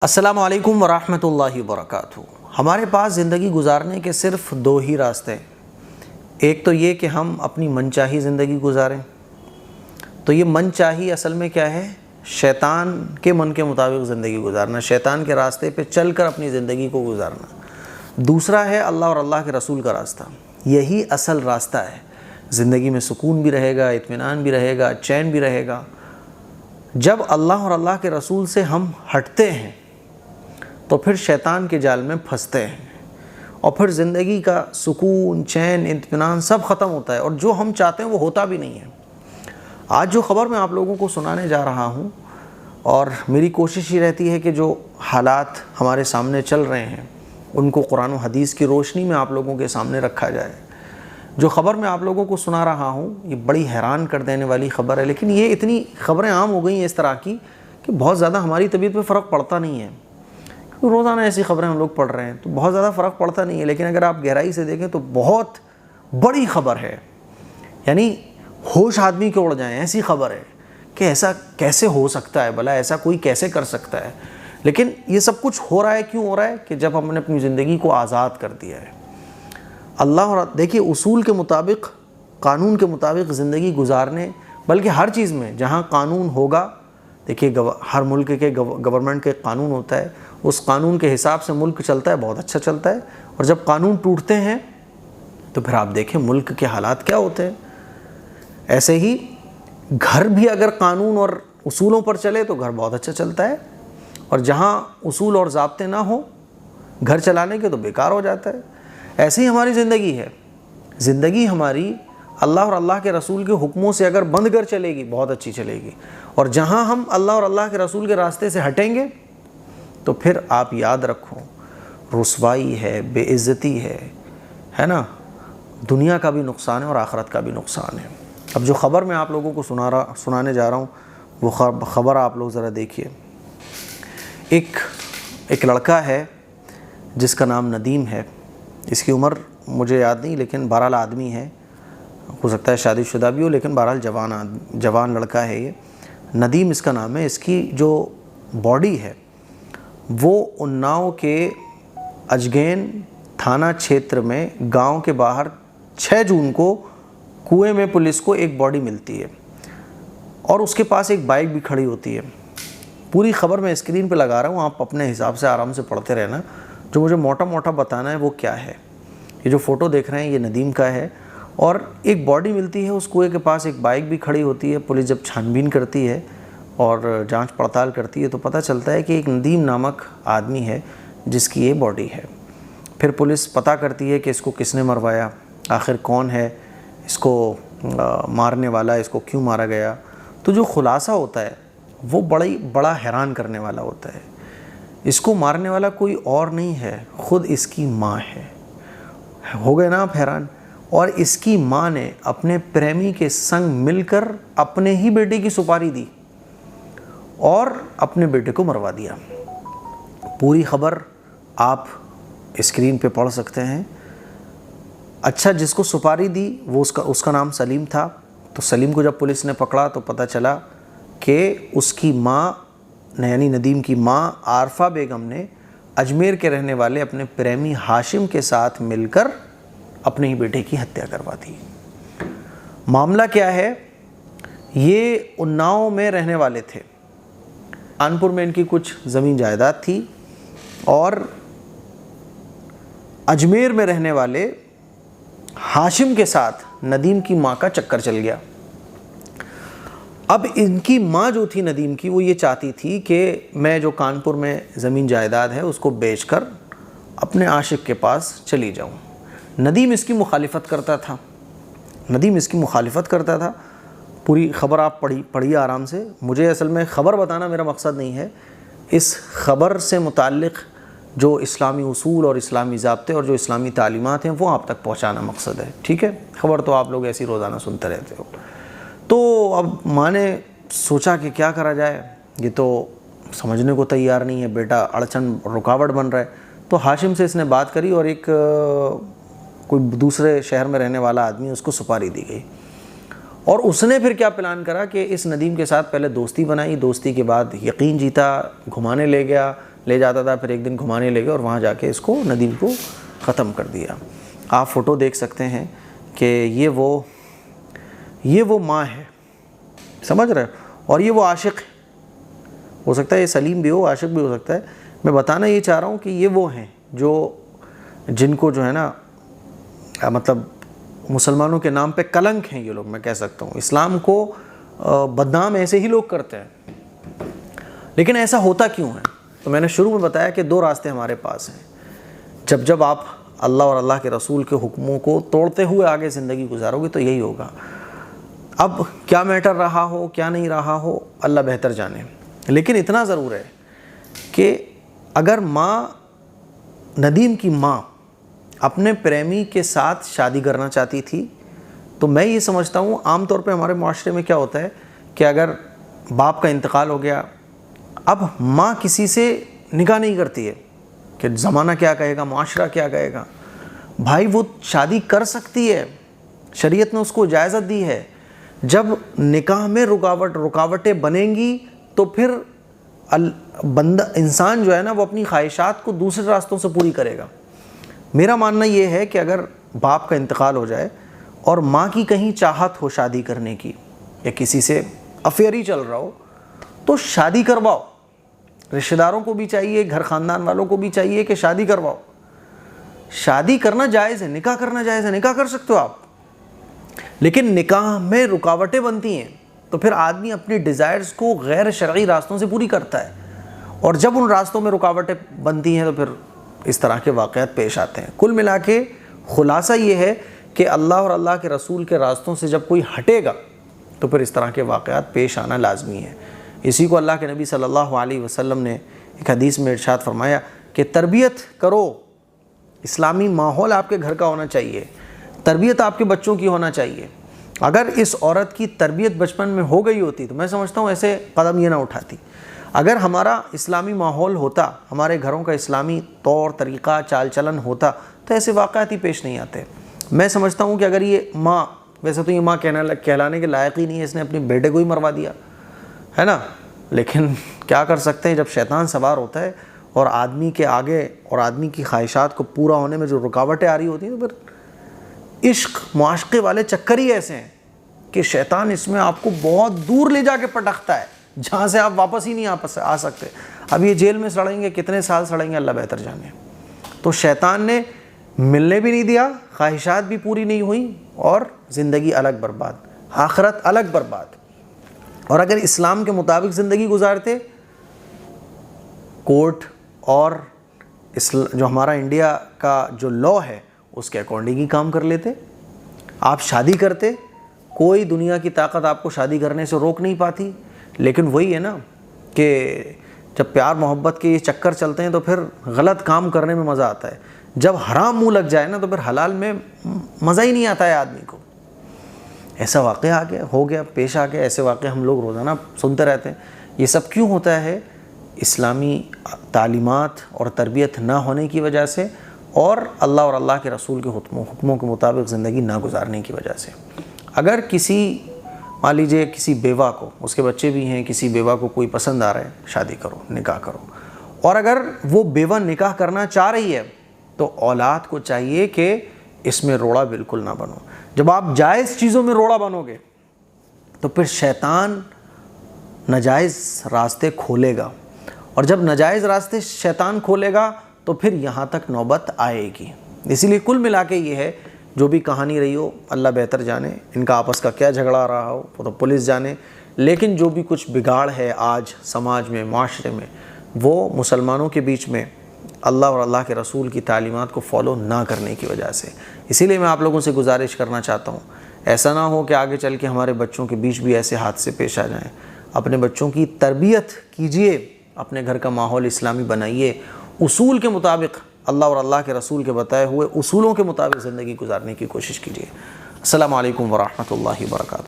السلام علیکم ورحمۃ اللہ وبرکاتہ۔ ہمارے پاس زندگی گزارنے کے صرف دو ہی راستے ہیں۔ ایک تو یہ کہ ہم اپنی من چاہی زندگی گزاریں، تو یہ من چاہی اصل میں کیا ہے؟ شیطان کے من کے مطابق زندگی گزارنا، شیطان کے راستے پہ چل کر اپنی زندگی کو گزارنا۔ دوسرا ہے اللہ اور اللہ کے رسول کا راستہ، یہی اصل راستہ ہے۔ زندگی میں سکون بھی رہے گا، اطمینان بھی رہے گا، چین بھی رہے گا۔ جب اللہ اور اللہ کے رسول سے ہم ہٹتے ہیں تو پھر شیطان کے جال میں پھنستے ہیں، اور پھر زندگی کا سکون، چین، اطمینان سب ختم ہوتا ہے، اور جو ہم چاہتے ہیں وہ ہوتا بھی نہیں ہے۔ آج جو خبر میں آپ لوگوں کو سنانے جا رہا ہوں، اور میری کوشش یہ رہتی ہے کہ جو حالات ہمارے سامنے چل رہے ہیں ان کو قرآن و حدیث کی روشنی میں آپ لوگوں کے سامنے رکھا جائے۔ جو خبر میں آپ لوگوں کو سنا رہا ہوں یہ بڑی حیران کر دینے والی خبر ہے، لیکن یہ اتنی خبریں عام ہو گئی ہیں اس طرح کی کہ بہت زیادہ ہماری طبیعت پہ فرق پڑتا نہیں ہے۔ روزانہ ایسی خبریں ہم لوگ پڑھ رہے ہیں تو بہت زیادہ فرق پڑتا نہیں ہے، لیکن اگر آپ گہرائی سے دیکھیں تو بہت بڑی خبر ہے، یعنی ہوش آدمی کے اڑ جائیں ایسی خبر ہے کہ ایسا کیسے ہو سکتا ہے، بھلا ایسا کوئی کیسے کر سکتا ہے۔ لیکن یہ سب کچھ ہو رہا ہے، کیوں ہو رہا ہے؟ کہ جب ہم نے اپنی زندگی کو آزاد کر دیا ہے اللہ اور دیکھیے اصول کے مطابق، قانون کے مطابق زندگی گزارنے، بلکہ ہر چیز میں جہاں قانون ہوگا، دیکھیے ہر ملک کے گورنمنٹ کے قانون ہوتا ہے، اس قانون کے حساب سے ملک چلتا ہے، بہت اچھا چلتا ہے۔ اور جب قانون ٹوٹتے ہیں تو پھر آپ دیکھیں ملک کے حالات کیا ہوتے ہیں۔ ایسے ہی گھر بھی اگر قانون اور اصولوں پر چلے تو گھر بہت اچھا چلتا ہے، اور جہاں اصول اور ضابطے نہ ہوں گھر چلانے کے تو بیکار ہو جاتا ہے۔ ایسے ہی ہماری زندگی ہے، زندگی ہماری اللہ اور اللہ کے رسول کے حکموں سے اگر بندھ کر چلے گی بہت اچھی چلے گی، اور جہاں ہم اللہ اور اللہ کے رسول کے راستے سے ہٹیں گے تو پھر آپ یاد رکھو رسوائی ہے، بے عزتی ہے نا، دنیا کا بھی نقصان ہے اور آخرت کا بھی نقصان ہے۔ اب جو خبر میں آپ لوگوں کو سنانے جا رہا ہوں وہ خبر آپ لوگ ذرا دیکھیے۔ ایک لڑکا ہے جس کا نام ندیم ہے، اس کی عمر مجھے یاد نہیں، لیکن بہرحال آدمی ہے، ہو سکتا ہے شادی شدہ بھی ہو، لیکن بہرحال جوان لڑکا ہے یہ، ندیم اس کا نام ہے۔ اس کی جو باڈی ہے وہ اناؤ کے اجگین تھانہ چھیتر میں گاؤں کے باہر 6 جون کو کنویں میں پولیس کو ایک باڈی ملتی ہے، اور اس کے پاس ایک بائک بھی کھڑی ہوتی ہے۔ پوری خبر میں اسکرین پہ لگا رہا ہوں، آپ اپنے حساب سے آرام سے پڑھتے رہنا، جو مجھے موٹا موٹا بتانا ہے وہ کیا ہے۔ یہ جو فوٹو دیکھ رہے ہیں یہ ندیم کا ہے، اور ایک باڈی ملتی ہے، اس کنویں کے پاس ایک بائک بھی کھڑی ہوتی ہے۔ پولیس جب چھان بین کرتی ہے اور جانچ پڑتال کرتی ہے تو پتہ چلتا ہے کہ ایک ندیم نامک آدمی ہے جس کی یہ باڈی ہے۔ پھر پولیس پتہ کرتی ہے کہ اس کو کس نے مروایا، آخر کون ہے اس کو مارنے والا، اس کو کیوں مارا گیا۔ تو جو خلاصہ ہوتا ہے وہ بڑا حیران کرنے والا ہوتا ہے۔ اس کو مارنے والا کوئی اور نہیں ہے، خود اس کی ماں ہے۔ ہو گئے نا آپ حیران؟ اور اس کی ماں نے اپنے پریمی کے سنگ مل کر اپنے ہی بیٹے کی سپاری دی اور اپنے بیٹے کو مروا دیا۔ پوری خبر آپ اسکرین پہ پڑھ سکتے ہیں۔ اچھا، جس کو سپاری دی وہ اس کا نام سلیم تھا، تو سلیم کو جب پولیس نے پکڑا تو پتہ چلا کہ اس کی ماں یعنی ندیم کی ماں عارفہ بیگم نے اجمیر کے رہنے والے اپنے پریمی ہاشم کے ساتھ مل کر اپنے ہی بیٹے کی ہتیا کروا دی۔ معاملہ کیا ہے؟ یہ اناؤ میں رہنے والے تھے، کانپور میں ان کی کچھ زمین جائیداد تھی، اور اجمیر میں رہنے والے ہاشم کے ساتھ ندیم کی ماں کا چکر چل گیا۔ اب ان کی ماں جو تھی ندیم کی، وہ یہ چاہتی تھی کہ میں جو کانپور میں زمین جائیداد ہے اس کو بیچ کر اپنے عاشق کے پاس چلی جاؤں۔ ندیم اس کی مخالفت کرتا تھا۔ پوری خبر آپ پڑھیے آرام سے۔ مجھے اصل میں خبر بتانا میرا مقصد نہیں ہے، اس خبر سے متعلق جو اسلامی اصول اور اسلامی ضابطے اور جو اسلامی تعلیمات ہیں وہ آپ تک پہنچانا مقصد ہے، ٹھیک ہے؟ خبر تو آپ لوگ ایسی روزانہ سنتے رہتے ہو۔ تو اب ماں نے سوچا کہ کیا کرا جائے، یہ تو سمجھنے کو تیار نہیں ہے، بیٹا اڑچن رکاوٹ بن رہا ہے۔ تو ہاشم سے اس نے بات کری، اور ایک کوئی دوسرے شہر میں رہنے والا آدمی اس کو سپاری دی گئی، اور اس نے پھر کیا پلان کرا کہ اس ندیم کے ساتھ پہلے دوستی بنائی، دوستی کے بعد یقین جیتا، گھمانے لے گیا، لے جاتا تھا، پھر ایک دن گھمانے لے گئے اور وہاں جا کے اس کو ندیم کو ختم کر دیا۔ آپ فوٹو دیکھ سکتے ہیں کہ یہ وہ ماں ہے، سمجھ رہے ہو، اور یہ وہ عاشق ہے، ہو سکتا ہے یہ سلیم بھی ہو، عاشق بھی ہو سکتا ہے۔ میں بتانا یہ چاہ رہا ہوں کہ یہ وہ ہیں جن کو جو ہے نا مطلب مسلمانوں کے نام پہ کلنک ہیں یہ لوگ، میں کہہ سکتا ہوں۔ اسلام کو بدنام ایسے ہی لوگ کرتے ہیں، لیکن ایسا ہوتا کیوں ہے؟ تو میں نے شروع میں بتایا کہ دو راستے ہمارے پاس ہیں۔ جب آپ اللہ اور اللہ کے رسول کے حکموں کو توڑتے ہوئے آگے زندگی گزارو گے تو یہی ہوگا۔ اب کیا میٹر رہا ہو کیا نہیں رہا ہو اللہ بہتر جانے، لیکن اتنا ضرور ہے کہ اگر ندیم کی ماں اپنے پریمی کے ساتھ شادی کرنا چاہتی تھی تو میں یہ سمجھتا ہوں عام طور پہ ہمارے معاشرے میں کیا ہوتا ہے کہ اگر باپ کا انتقال ہو گیا، اب ماں کسی سے نکاح نہیں کرتی ہے کہ زمانہ کیا کہے گا، معاشرہ کیا کہے گا۔ بھائی وہ شادی کر سکتی ہے، شریعت نے اس کو اجازت دی ہے۔ جب نکاح میں رکاوٹیں بنیں گی تو پھر انسان جو ہے نا وہ اپنی خواہشات کو دوسرے راستوں سے پوری کرے گا۔ میرا ماننا یہ ہے کہ اگر باپ کا انتقال ہو جائے اور ماں کی کہیں چاہت ہو شادی کرنے کی یا کسی سے افیئر ہی چل رہا ہو تو شادی کرواؤ۔ رشتہ داروں کو بھی چاہیے، گھر خاندان والوں کو بھی چاہیے کہ شادی کرواؤ۔ شادی کرنا جائز ہے، نکاح کرنا جائز ہے، نکاح کر سکتے ہو آپ، لیکن نکاح میں رکاوٹیں بنتی ہیں تو پھر آدمی اپنی ڈیزائرز کو غیر شرعی راستوں سے پوری کرتا ہے، اور جب ان راستوں میں رکاوٹیں بنتی ہیں تو پھر اس طرح کے واقعات پیش آتے ہیں۔ کل ملا کے خلاصہ یہ ہے کہ اللہ اور اللہ کے رسول کے راستوں سے جب کوئی ہٹے گا تو پھر اس طرح کے واقعات پیش آنا لازمی ہے۔ اسی کو اللہ کے نبی صلی اللہ علیہ وسلم نے ایک حدیث میں ارشاد فرمایا کہ تربیت کرو، اسلامی ماحول آپ کے گھر کا ہونا چاہیے، تربیت آپ کے بچوں کی ہونا چاہیے۔ اگر اس عورت کی تربیت بچپن میں ہو گئی ہوتی تو میں سمجھتا ہوں ایسے قدم یہ نہ اٹھاتی۔ اگر ہمارا اسلامی ماحول ہوتا، ہمارے گھروں کا اسلامی طور طریقہ چال چلن ہوتا تو ایسے واقعات ہی پیش نہیں آتے۔ میں سمجھتا ہوں کہ اگر یہ ماں، ویسے تو یہ ماں کہلانے کے لائق ہی نہیں ہے، اس نے اپنے بیٹے کو ہی مروا دیا ہے نا، لیکن کیا کر سکتے ہیں، جب شیطان سوار ہوتا ہے اور آدمی کے آگے اور آدمی کی خواہشات کو پورا ہونے میں جو رکاوٹیں آ رہی ہوتی ہیں تو پھر عشق معاشقے والے چکر ہی ایسے ہیں کہ شیطان اس میں آپ کو بہت دور لے جا کے پٹکتا ہے جہاں سے آپ واپس ہی نہیں آ سکتے۔ اب یہ جیل میں سڑیں گے، کتنے سال سڑیں گے اللہ بہتر جانے۔ تو شیطان نے ملنے بھی نہیں دیا، خواہشات بھی پوری نہیں ہوئی، اور زندگی الگ برباد، آخرت الگ برباد۔ اور اگر اسلام کے مطابق زندگی گزارتے، کورٹ اور جو ہمارا انڈیا کا جو لاء ہے اس کے اکارڈنگ ہی کام کر لیتے، آپ شادی کرتے، کوئی دنیا کی طاقت آپ کو شادی کرنے سے روک نہیں پاتی۔ لیکن وہی ہے نا کہ جب پیار محبت کے یہ چکر چلتے ہیں تو پھر غلط کام کرنے میں مزہ آتا ہے، جب حرام منہ لگ جائے نا تو پھر حلال میں مزہ ہی نہیں آتا ہے آدمی کو۔ ایسا واقعہ ہو گیا پیش آ گیا، ایسے واقعے ہم لوگ روزانہ سنتے رہتے ہیں۔ یہ سب کیوں ہوتا ہے؟ اسلامی تعلیمات اور تربیت نہ ہونے کی وجہ سے، اور اللہ اور اللہ کے رسول کے حکموں کے مطابق زندگی نہ گزارنے کی وجہ سے۔ اگر مان لیجیے کسی بیوہ کو، اس کے بچے بھی ہیں، کسی بیوہ کو کوئی پسند آ رہا ہے، شادی کرو، نکاح کرو۔ اور اگر وہ بیوہ نکاح کرنا چاہ رہی ہے تو اولاد کو چاہیے کہ اس میں روڑا بالکل نہ بنو۔ جب آپ جائز چیزوں میں روڑا بنو گے تو پھر شیطان ناجائز راستے کھولے گا، اور جب ناجائز راستے شیطان کھولے گا تو پھر یہاں تک نوبت آئے گی۔ اسی لیے کل ملا کے یہ ہے، جو بھی کہانی رہی ہو اللہ بہتر جانے، ان کا آپس کا کیا جھگڑا رہا ہو وہ تو پولیس جانے، لیکن جو بھی کچھ بگاڑ ہے آج سماج میں، معاشرے میں، وہ مسلمانوں کے بیچ میں اللہ اور اللہ کے رسول کی تعلیمات کو فالو نہ کرنے کی وجہ سے۔ اسی لیے میں آپ لوگوں سے گزارش کرنا چاہتا ہوں، ایسا نہ ہو کہ آگے چل کے ہمارے بچوں کے بیچ بھی ایسے حادثے پیش آ جائیں۔ اپنے بچوں کی تربیت کیجئے، اپنے گھر کا ماحول اسلامی بنائیے، اصول کے مطابق، اللہ اور اللہ کے رسول کے بتائے ہوئے اصولوں کے مطابق زندگی گزارنے کی کوشش کیجیے۔ السلام علیکم ورحمۃ اللہ وبرکاتہ۔